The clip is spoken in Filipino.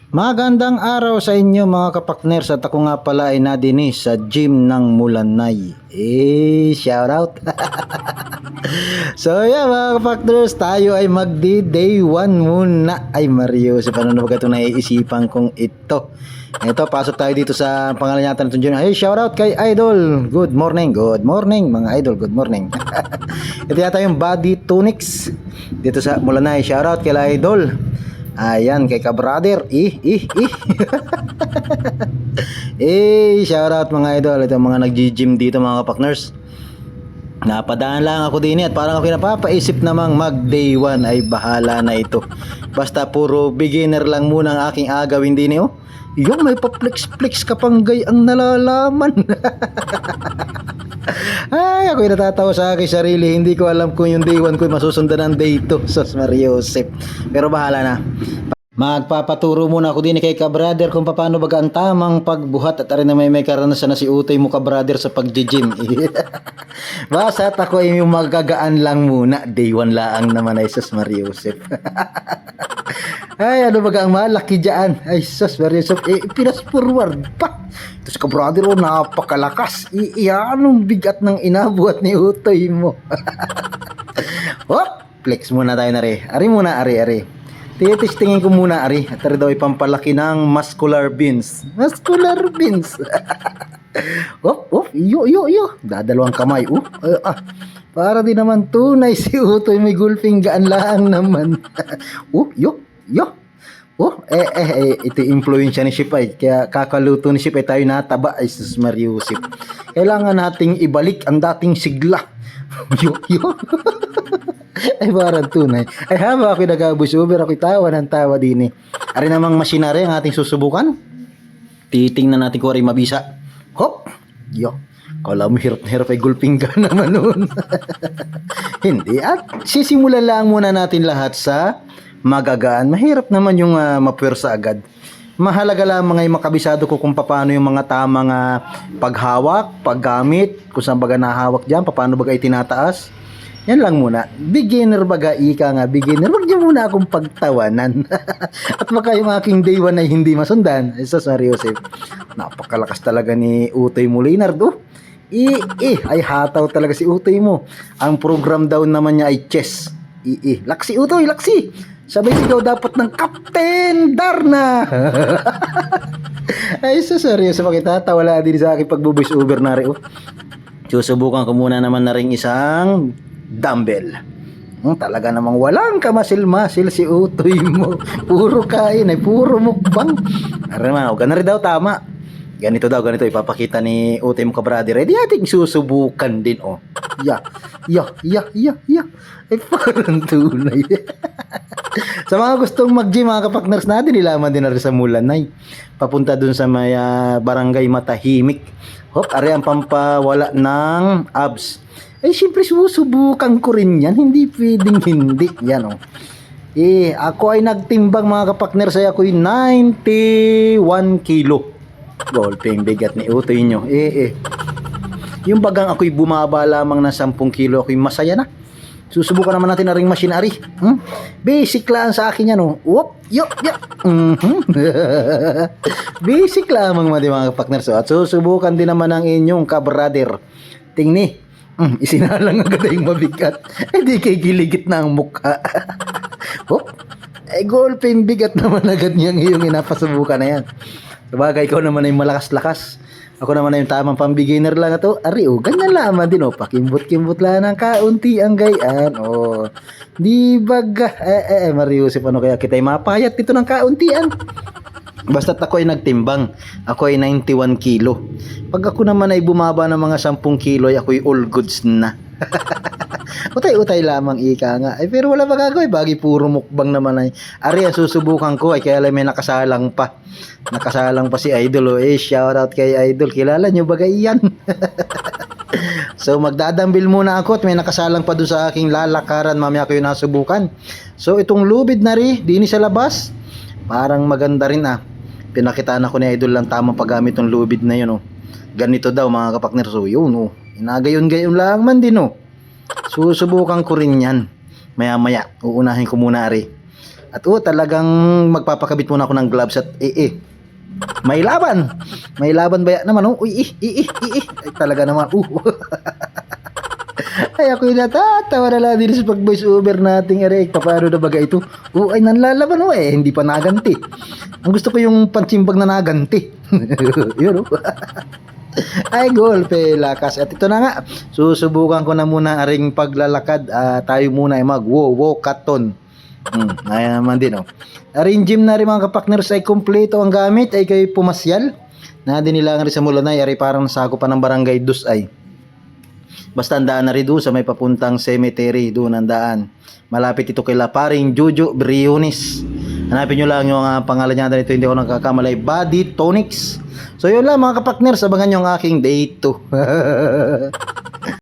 Magandang araw sa inyo mga kapakners at ako nga pala ay nadinis sa gym ng Mulanay. Shout out. So yeah mga kapakners, tayo ay magdi day 1 muna. Ay Mario, sa paano ba ito naiisipan kong ito. Ito, pasok tayo dito sa pangalan natin ng gym. Hey, shout out kay Idol. Good morning mga idol, good morning. Ito yata yung body tunics dito sa Mulanay. Shout out kay Idol. Ayan, kay ka-brother. Shout out mga idol. Ito mga nag-gym dito mga kapakners. Napadaan lang ako din at parang ako napapaisip namang mag day 1 ay bahala na ito. Basta puro beginner lang muna ang aking agawin din oh. Yung may pa-flex-flex ka pang gay ang nalalaman. Ay, ako'y natatawa sa aking sarili. Hindi ko alam kung yung day 1 ko masusundan ng day 2. Sos Mariosep. Pero bahala na. Magpapaturo muna ako din kay ka-brother kung paano baga ang tamang pagbuhat at rin na may karanasan na si Utoy mo ka-brother sa pag-gym. Basta ako ay yung magagaan lang muna. Day 1 lang naman ay sos Mariosep. Ay, ano baga ang malaki dyan? Ay, sos Mariosep. Pinas forward pa. Ito si ka-brother oh, napakalakas. Anong bigat ng inabuhat ni Utoy mo. Hop, flex muna tayo na rin. Ari muna, ari. Titistingin ko muna, ari. At rin daw ipampalaki ng muscular beans. Muscular beans. Hop, yo. Dadalawang kamay. Para din naman tunay si Utoy. May gulping gaan lang naman. Yo. Ito influensya ni Ship ay. Kaya kakaluto ni Ship ay tayo nataba ay sus Mariusip. Kailangan nating ibalik ang dating sigla. Yo. Ay parang tunay. Ay haba ako nag-voice over, ako'y tawa ng tawa din eh. Ari namang masinari ang ating susubukan. Titingnan natin kung ari mabisa. Hop! Yo. Kala mo hirap na hirap ay gulping ka naman noon. Hindi. At sisimulan lang muna natin lahat sa magagaan. Mahirap naman yung mapwersa agad. Mahalaga lamang ay makabisado ko kung paano yung mga tamang paghawak, paggamit, kung saan baga nahawak dyan, paano baga itinataas. Yan lang muna. Beginner baga, ika nga, beginner. Huwag niyo muna akong pagtawanan. At baka yung aking day 1 ay hindi masundan. Isa sorry, Joseph. Napakalakas talaga ni Utoy mo, Leonard. Ay hataw talaga si Utoy mo. Ang program daw naman niya ay chess. Laksi Utoy, laksi. Sabay sigaw dapat ng Captain Darna. Ay, so seryoso makitatawa din sa aking pagbubuis over na rin. Susubukan ko muna naman na rin isang dumbbell. Talaga namang walang kamasil-masil si Utoy mo. Puro kain ay puro mukbang. Ganun rin daw tama. Ganito ipapakita ni Utoy mo ka-brother. Di ating susubukan din Ya. Ay parang tunay. Sa mga gustong mag-gym mga kapakners natin, nilaman din na rin sa Mulanay. Papunta dun sa may barangay Matahimik. Hop, ari ang pampawala ng abs. Ay siyempre susubukan ko rin yan. Hindi pwedeng hindi. Yan ako ay nagtimbang mga kapakners. Ay ako'y 91 kilo. Golpeng bigat ni Utoy nyo. Yung bagang ako'y bumaba lamang ng 10 kilo, ako'y masaya na. Susubukan naman natin na ring machinery. Basic lang sa akin yan. Basic lamang mga kapakners. At susubukan din naman ang inyong ka-brother. Tingni. Isinalang agad yung mabigat. Di kay giligit na ang mukha. Golpeng bigat naman agad niyang iyong inapasubukan na yan. Sabagay, ikaw naman ay malakas-lakas. Ako naman ay yung tamang pang-beginner lang ito. Ganyan lamang din pakimbot-kimbot lang ng kaunti ang gayaan. Di baga. Mariusip, ano kaya kita ay mapayat dito ng kauntian. Basta't ako ay nagtimbang. Ako ay 91 kilo. Pag ako naman ay bumaba ng mga 10 kilo, ay ako ay all goods na. Utay-utay lamang ika nga. Pero wala magagawin. Bagi puro mukbang naman ay. Ari, ang susubukan ko ay kaya may nakasalang pa. Nakasalang pa si Idol. Shout out kay Idol. Kilala nyo ba yan? So magdadambil muna ako at may nakasalang pa doon sa aking lalakaran. Mamaya ko yung nasubukan. So itong lubid na rin, dini sa labas. Parang maganda rin Pinakitaan ako ni Idol lang tamang paggamit ng lubid na yun Ganito daw mga kapakner. So yun inagayon-gayon lang man din Susubukan ko rin yan. Maya-maya, uunahin ko muna At talagang magpapakabit muna ako ng gloves at may laban. May laban ba naman, oh? Uy, Ay, talaga naman, Ay, ako yung natatawa na lang din sa pag-voice over nating Eric. Paano na baga ito? Ay, nanlalaban hindi pa naganti. Ang gusto ko yung pansimbag na naganti. Yun, Ay, golpe, lakas. At ito na nga, susubukan ko na muna aring paglalakad. Tayo muna ay mag-walkathon. Ayan naman din, Aring gym na rin mga kapakners ay kompleto ang gamit ay kayo pumasyal. Na din nila rin sa Mulanay, ay parang nasako pa ng barangay Dusay. Basta ang daan na rin doon sa may papuntang cemetery, doon ang daan. Malapit ito kay Laparing Jojo Briones. Hanapin nyo lang yung pangalan niya dito, hindi ako nagkakamali, Body Tonics. So yun lang mga kapakners, abangan nyo ang aking day 2.